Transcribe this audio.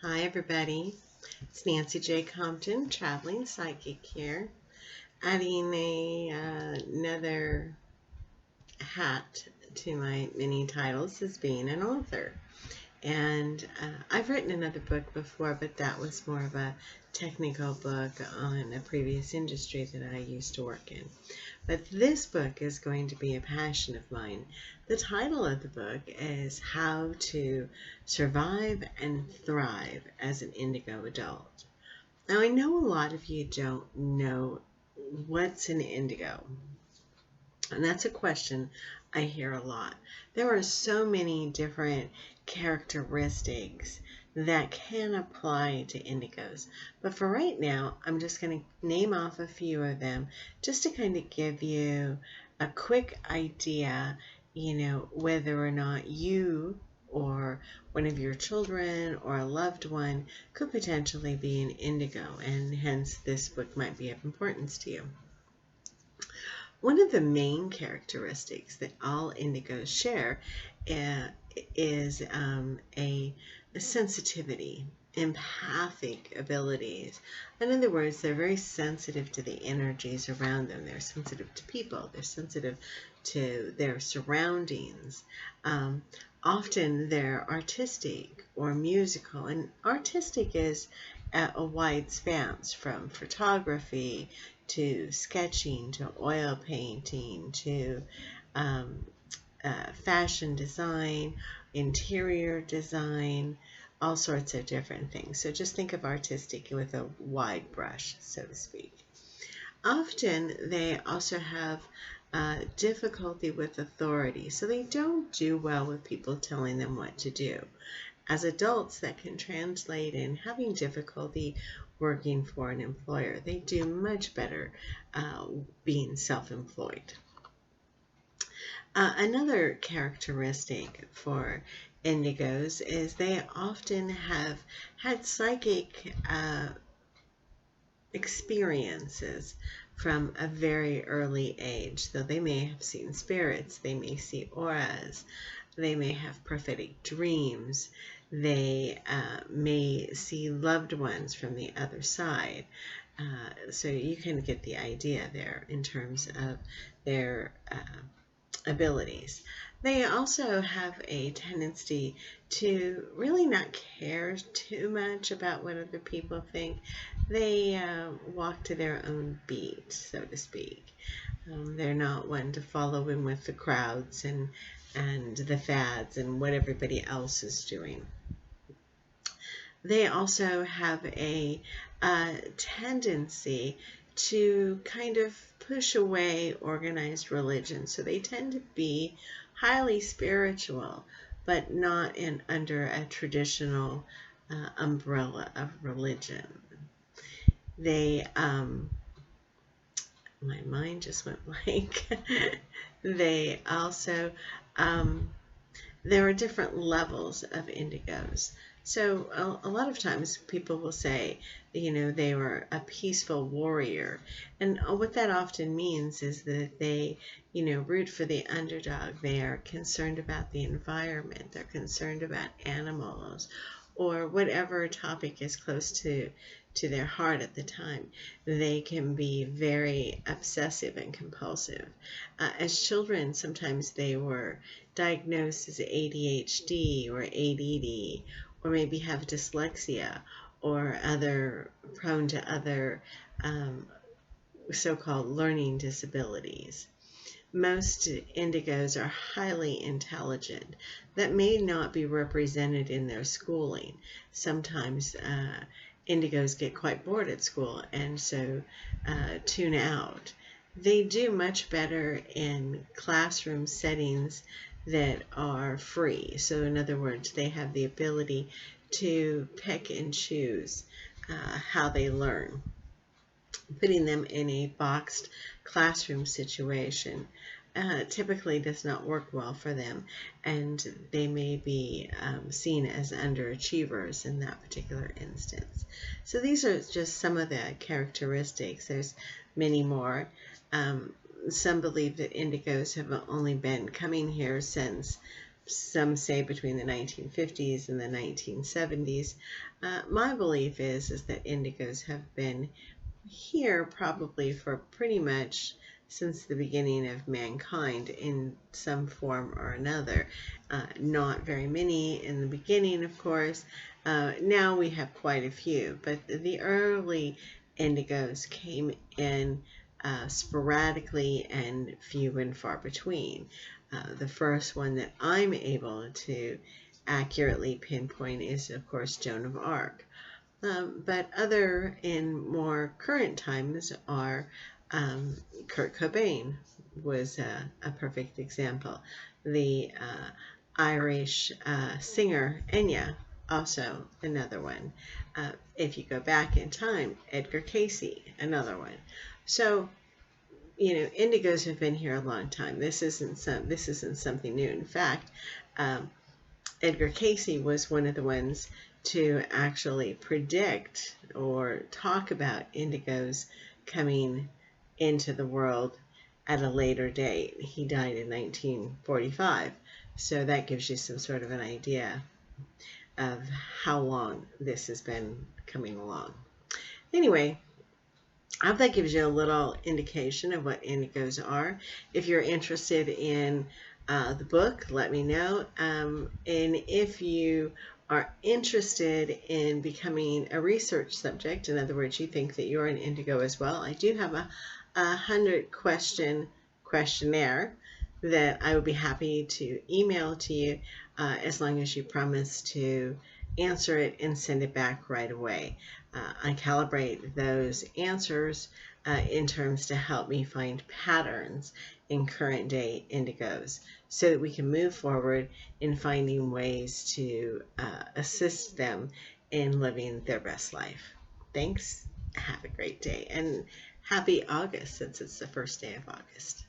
Hi everybody, it's Nancy J. Compton, traveling psychic here, adding another hat to my many titles as being an author. And I've written another book before, but that was more of a technical book on a previous industry that I used to work in. But this book is going to be a passion of mine. The title of the book is How to Survive and Thrive as an Indigo Adult. Now, I know a lot of you don't know what's an indigo, and that's a question I hear a lot. There are so many different characteristics that can apply to indigos. But for right now, I'm just going to name off a few of them just to kind of give you a quick idea, whether or not you or one of your children or a loved one could potentially be an indigo, and hence this book might be of importance to you. One of the main characteristics that all indigos share is a sensitivity, empathic abilities. In other words, they're very sensitive to the energies around them. They're sensitive to people. They're sensitive to their surroundings. Often they're artistic or musical, and artistic is a wide span from photography to sketching, to oil painting, to fashion design, interior design, all sorts of different things. So just think of artistic with a wide brush, so to speak. Often they also have difficulty with authority, so they don't do well with people telling them what to do. As adults, that can translate in having difficulty working for an employer. They do much better being self-employed. Another characteristic for indigos is they often have had psychic experiences from a very early age. So they may have seen spirits, they may see auras, they may have prophetic dreams, they may see loved ones from the other side. So you can get the idea there in terms of their abilities. They also have a tendency to really not care too much about what other people think. They walk to their own beat, so to speak. They're not one to follow in with the crowds and the fads and what everybody else is doing. They also have a tendency to kind of push away organized religion. So they tend to be highly spiritual, but not under a traditional umbrella of religion. They, my mind just went blank. They also, there are different levels of indigos. So a lot of times people will say, they were a peaceful warrior. And what that often means is that they, root for the underdog. They are concerned about the environment. They're concerned about animals or whatever topic is close to their heart at the time. They can be very obsessive and compulsive. As children, sometimes they were diagnosed as ADHD or ADD, or maybe have dyslexia or prone to other so-called learning disabilities. Most indigos are highly intelligent. That may not be represented in their schooling. Sometimes indigos get quite bored at school and so tune out. They do much better in classroom settings that are free. So in other words, they have the ability to pick and choose how they learn. Putting them in a boxed classroom situation typically does not work well for them, and they may be seen as underachievers in that particular instance. So these are just some of the characteristics. There's many more. Some believe that indigos have only been coming here since some say between the 1950s and the 1970s. My belief is that indigos have been here probably for pretty much since the beginning of mankind in some form or another. Not very many in the beginning, of course. Now we have quite a few, but the early indigos came in sporadically and few and far between. The first one that I'm able to accurately pinpoint is, of course, Joan of Arc. But other in more current times are Kurt Cobain was a perfect example. The Irish singer Enya, also another one. If you go back in time, Edgar Casey, another one. So indigos have been here a long time. This isn't something new. In fact, Edgar Casey was one of the ones to actually predict or talk about indigos coming into the world at a later date. He died in 1945, so that gives you some sort of an idea of how long this has been coming along. Anyway, I hope that gives you a little indication of what indigos are. If you're interested in the book, let me know. And if you are interested in becoming a research subject, in other words, you think that you're an indigo as well, I do have a 100-question questionnaire that I would be happy to email to you as long as you promise to answer it and send it back right away. I calibrate those answers in terms to help me find patterns in current day indigos so that we can move forward in finding ways to assist them in living their best life. Thanks. Have a great day, and happy August, since it's the first day of August.